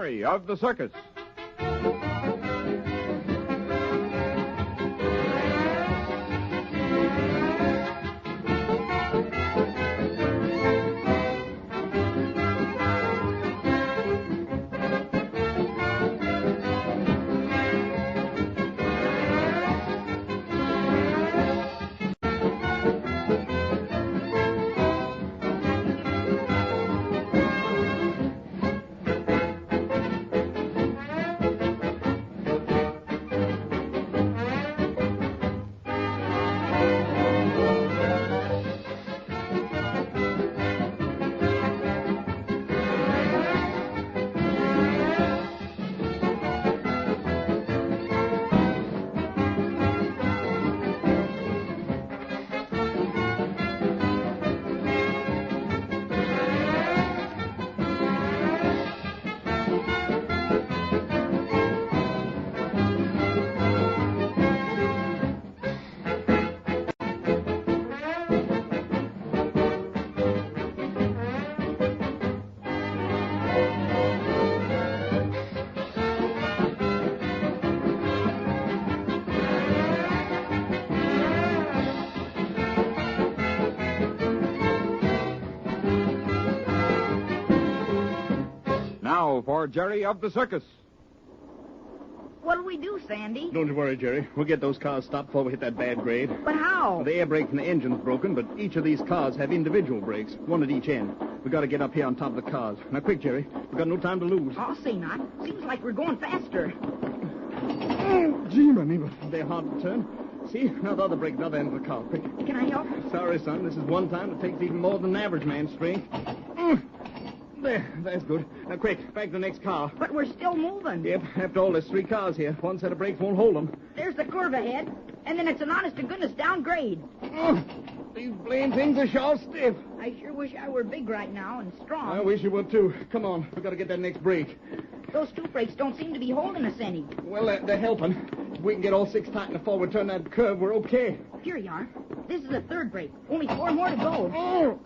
Jerry of the circus. Now for Jerry of the circus. What'll we do, Sandy? Don't you worry, Jerry. We'll get those cars stopped before we hit that bad grade. But how? The air brake from the engine's broken, but each of these cars have individual brakes, one at each end. We got to get up here on top of the cars. Now, quick, Jerry. We've got no time to lose. I'll say not. Seems like we're going faster. Gee, money, but they're hard to turn. See? Now the other brake at the other end of the car. Quick. Can I help? Sorry, son. This is one time that takes even more than an average man's strength. That's good. Now, quick, back to the next car. But we're still moving. Yep, after all, there's 3 cars here. One set of brakes won't hold them. There's the curve ahead, and then it's an honest-to-goodness downgrade. These blame things are sure stiff. I sure wish I were big right now and strong. I wish you were, too. Come on, we've got to get that next brake. Those 2 brakes don't seem to be holding us any. Well, they're helping. If we can get all 6 tight in the forward turn that curve, we're okay. Here you are. This is the 3rd brake. Only 4 more to go.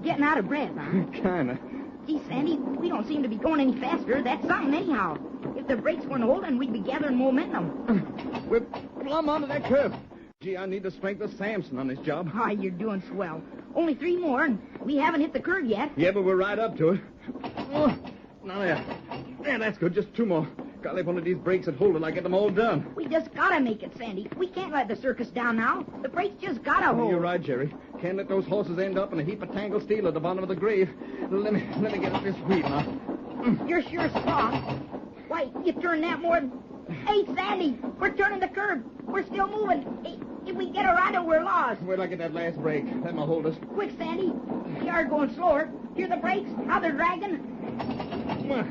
Getting out of breath, huh? Kinda. Gee, Sandy, we don't seem to be going any faster. That's something anyhow. If the brakes weren't holding, we'd be gathering momentum. We're plumb onto that curve. Gee, I need the strength of Samson on this job. Ah, you're doing swell. Only 3 more, and we haven't hit the curve yet. Yeah, but we're right up to it. Now there. There, that's good. Just 2 more. Got to leave one of these brakes that hold it. I get them all done. We just gotta make it, Sandy. We can't let the circus down now. The brakes just gotta hold. You're right, Jerry. Can't let those horses end up in a heap of tangled steel at the bottom of the grave. Let me get up this wheel now. You're sure strong. Why, you turned that more than... Hey, Sandy, we're turning the curve. We're still moving. Hey, if we get around it, we're lost. Wait till I get that last brake. That might hold us. Quick, Sandy. We are going slower. Hear the brakes? How they're dragging? Well,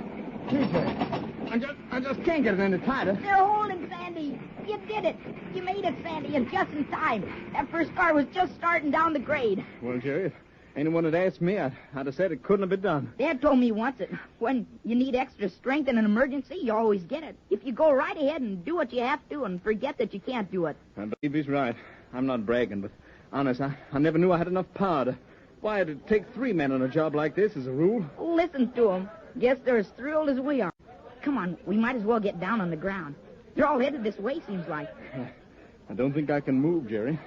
I just can't get it any tighter. They're holding, Sandy. You did it. You made it, Sandy, and just in time. That first car was just starting down the grade. Well, Jerry, if anyone had asked me, I'd have said it couldn't have been done. Dad told me once that when you need extra strength in an emergency, you always get it. If you go right ahead and do what you have to and forget that you can't do it. I believe he's right. I'm not bragging, but honest, I never knew I had enough power to... Why, it'd take 3 men on a job like this as a rule. Listen to them. Guess they're as thrilled as we are. Come on, we might as well get down on the ground. They're all headed this way, seems like. I don't think I can move, Jerry.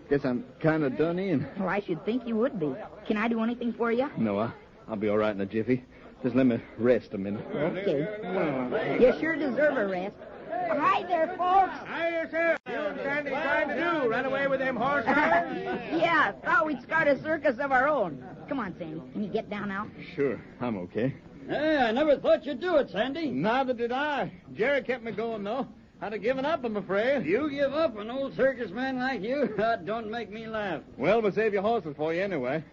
Guess I'm kind of done in. Oh, I should think you would be. Can I do anything for you? No, I'll be all right in a jiffy. Just let me rest a minute. Okay. You sure deserve a rest. Hi there, folks. Hi, sir. You and Sandy trying to do? Run away with them horses? Yeah, thought we'd start a circus of our own. Come on, Sandy. Can you get down now? Sure, I'm okay. Hey, I never thought you'd do it, Sandy. Neither did I. Jerry kept me going, though. I'd have given up, I'm afraid. You give up an old circus man like you? That don't make me laugh. Well, we'll save your horses for you anyway.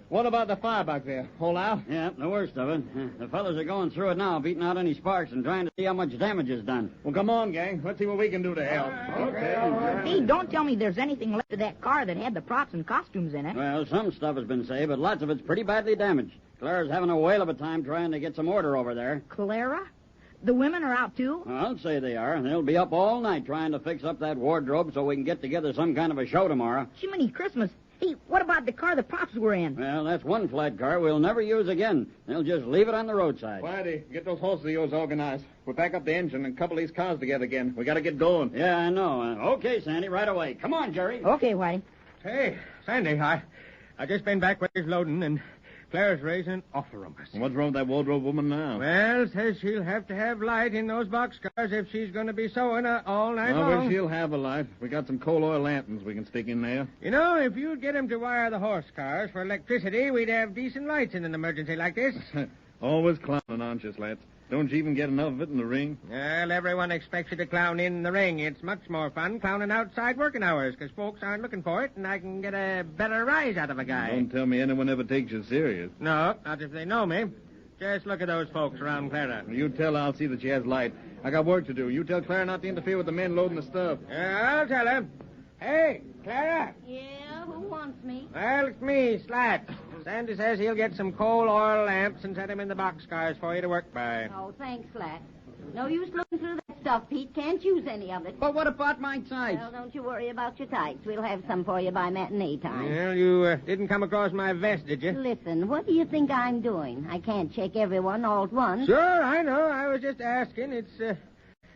What about the fire back there? Hold out? Yeah, the worst of it. The fellas are going through it now, beating out any sparks and trying to see how much damage is done. Well, come on, gang. Let's see what we can do to help. Okay. Hey, don't tell me there's anything left of that car that had the props and costumes in it. Well, some stuff has been saved, but lots of it's pretty badly damaged. Clara's having a whale of a time trying to get some order over there. Clara? The women are out, too? Well, I'll say they are. They'll be up all night trying to fix up that wardrobe so we can get together some kind of a show tomorrow. Jiminy Christmas. Hey, what about the car the Pops were in? Well, that's one flat car we'll never use again. They'll just leave it on the roadside. Whitey, get those horses of yours organized. We'll pack up the engine and couple these cars together again. We got to get going. Yeah, I know. Okay, Sandy, right away. Come on, Jerry. Okay, Whitey. Hey, Sandy, I just been back where he's loading, and Clara's raising an awful rumpus. What's wrong with that wardrobe woman now? Well, says she'll have to have light in those boxcars if she's going to be sewing all night Well, long. she'll have a light. We got some coal oil lanterns we can stick in there. You know, if you'd get 'em to wire the horse cars for electricity, we'd have decent lights in an emergency like this. Always clowning, aren't you, Slats? Don't you even get enough of it in the ring? Well, everyone expects you to clown in the ring. It's much more fun clowning outside working hours, because folks aren't looking for it, and I can get a better rise out of a guy. Don't tell me anyone ever takes you serious. No, not if they know me. Just look at those folks around Clara. You tell her I'll see that she has light. I got work to do. You tell Clara not to interfere with the men loading the stuff. Yeah, I'll tell her. Hey, Clara. Yeah, who wants me? Well, it's me, Slat. Sandy says he'll get some coal oil lamps and set 'em in the boxcars for you to work by. Oh, thanks, Slat. No use looking through that stuff, Pete. Can't use any of it. But what about my tights? Well, don't you worry about your tights. We'll have some for you by matinee time. Well, you didn't come across my vest, did you? Listen, what do you think I'm doing? I can't check everyone all at once. Sure, I know. I was just asking.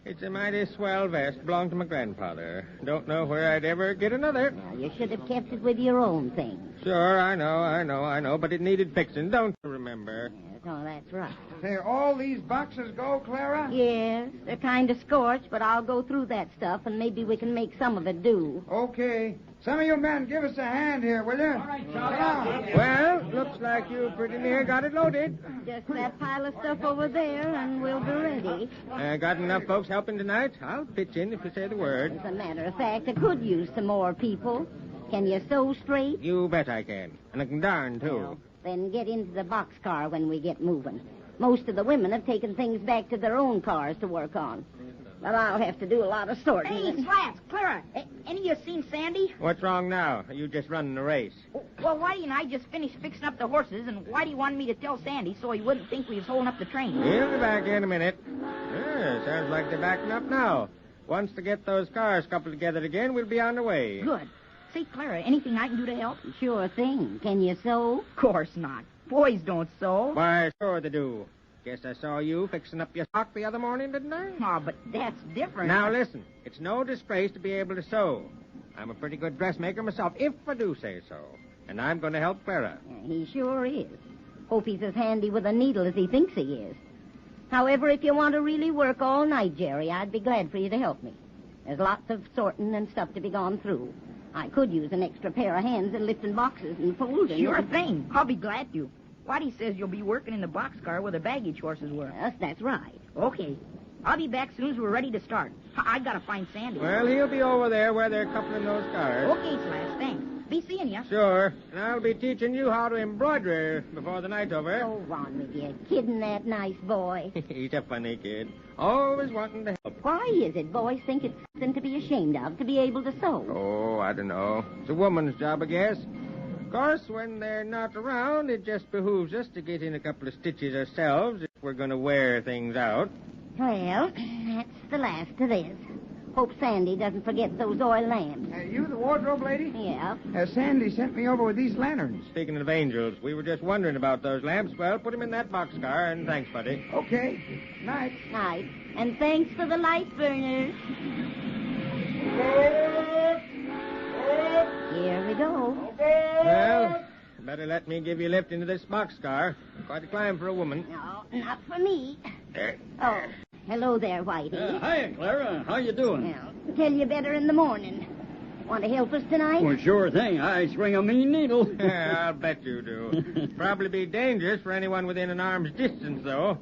It's a mighty swell vest. Belonged to my grandfather. Don't know where I'd ever get another. Well, you should have kept it with your own things. Sure, I know. But it needed fixing, don't you remember? Yes, oh, that's right. Say, all these boxes go, Clara? Yes, they're kind of scorched, but I'll go through that stuff, and maybe we can make some of it do. Okay. Some of you men, give us a hand here, will you? All right, Charlie. Well, looks like you pretty near got it loaded. Just that pile of stuff over there, and we'll be ready. Got enough folks helping tonight? I'll pitch in if you say the word. As a matter of fact, I could use some more people. Can you sew straight? You bet I can. And I can darn, too. Well, then get into the boxcar when we get moving. Most of the women have taken things back to their own cars to work on. But I'll have to do a lot of sorting. Hey, Slats, Clara, any of you seen Sandy? What's wrong now? Are you just running a race? Well, Whitey and I just finished fixing up the horses, and Whitey wanted me to tell Sandy so he wouldn't think we was holding up the train. He'll be back in a minute. Yeah, sounds like they're backing up now. Once to get those cars coupled together again, we'll be on the way. Good. Say, Clara, anything I can do to help? Sure thing. Can you sew? Of course not. Boys don't sew. Why, sure they do. Guess I saw you fixing up your sock the other morning, didn't I? Oh, but that's different. Now, listen. It's no disgrace to be able to sew. I'm a pretty good dressmaker myself, if I do say so. And I'm going to help Clara. He sure is. Hope he's as handy with a needle as he thinks he is. However, if you want to really work all night, Jerry, I'd be glad for you to help me. There's lots of sorting and stuff to be gone through. I could use an extra pair of hands in lifting boxes and folding. Sure thing. I'll be glad to. Whitey says you'll be working in the boxcar where the baggage horses were. Yes, that's right. Okay. I'll be back soon as we're ready to start. I gotta find Sandy. Well, he'll be over there where they're coupling those cars. Okay, Slash, thanks. Be seeing you. Sure. And I'll be teaching you how to embroider before the night's over. Go on with you. Kidding that nice boy. He's a funny kid. Always wanting to help. Why is it boys think it's something to be ashamed of to be able to sew? Oh, I don't know. It's a woman's job, I guess. Of course, when they're not around, it just behooves us to get in a couple of stitches ourselves if we're going to wear things out. Well, that's the last of this. Hope Sandy doesn't forget those oil lamps. You the wardrobe lady? Yeah. Sandy sent me over with these lanterns. Speaking of angels, we were just wondering about those lamps. Well, put them in that boxcar, and thanks, buddy. Okay. Night. Night. And thanks for the light burners. Here we go. Well, better let me give you a lift into this boxcar. Quite a climb for a woman. No, not for me. Oh, hello there, Whitey. Hiya, Clara. How you doing? Well, tell you better in the morning. Want to help us tonight? Well, sure thing. I swing a mean needle. Yeah, I'll bet you do. Probably be dangerous for anyone within an arm's distance, though.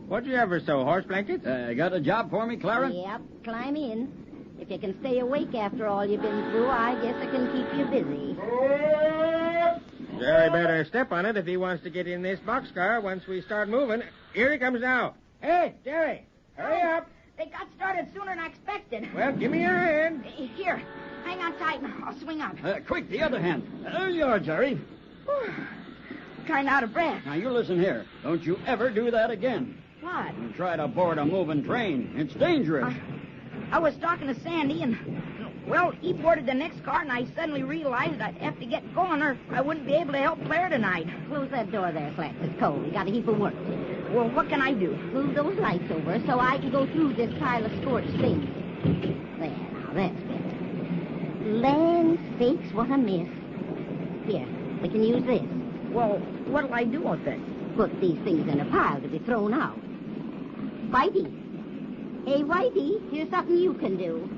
What'd you ever sew, horse blankets? Got a job for me, Clara? Yep, climb in. If you can stay awake after all you've been through, I guess I can keep you busy. Jerry better step on it if he wants to get in this boxcar once we start moving. Here he comes now. Hey, Jerry, hurry up. They got started sooner than I expected. Well, give me your hand. Here, hang on tight and I'll swing up. Quick, the other hand. There you are, Jerry. Kind of out of breath. Now, you listen here. Don't you ever do that again. What? You try to board a moving train. It's dangerous. I was talking to Sandy, and Well, he boarded the next car, and I suddenly realized I'd have to get going or I wouldn't be able to help Claire tonight. Close that door there, Slats. It's cold. We got a heap of work to do. Well, what can I do? Move those lights over so I can go through this pile of scorched things. There, now, that's better. Land sakes, what a mess. Here, we can use this. Well, what'll I do with it? Put these things in a pile to be thrown out. Whitey. Hey, Whitey, here's something you can do.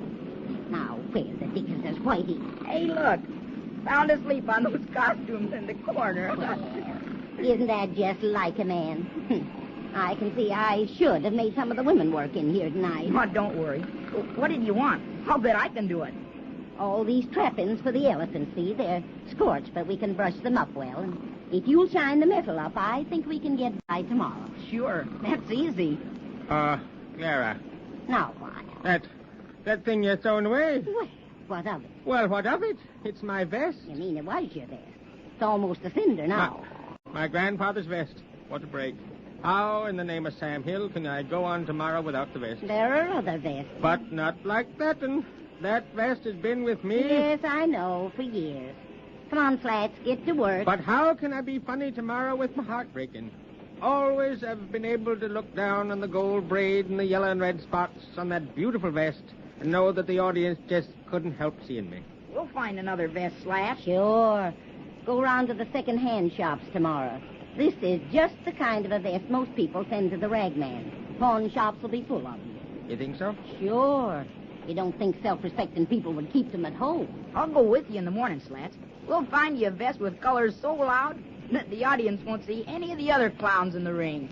Now, where the dickens is Whitey? Hey, look. Found asleep on those costumes in the corner. Isn't that just like a man? I can see I should have made some of the women work in here tonight. Oh, don't worry. What did you want? I'll bet I can do it. All these trappings for the elephants, see? They're scorched, but we can brush them up well. And if you'll shine the metal up, I think we can get by tomorrow. Sure. That's easy. Clara. Now what? That thing you're throwing away? Well, what of it? Well, what of it? It's my vest. You mean it was your vest? It's almost a cinder now. My grandfather's vest. What a break. How, in the name of Sam Hill, can I go on tomorrow without the vest? There are other vests. But not like that, and that vest has been with me. Yes, I know, for years. Come on, Slats, get to work. But how can I be funny tomorrow with my heart breaking? Always have been able to look down on the gold braid and the yellow and red spots on that beautiful vest and know that the audience just couldn't help seeing me. We'll find another vest, Slash. Sure. Go round to the second-hand shops tomorrow. This is just the kind of a vest most people send to the ragman. Pawn shops will be full of them. You think so? Sure. You don't think self-respecting people would keep them at home? I'll go with you in the morning, Slats. We'll find you a vest with colors so loud that the audience won't see any of the other clowns in the ring.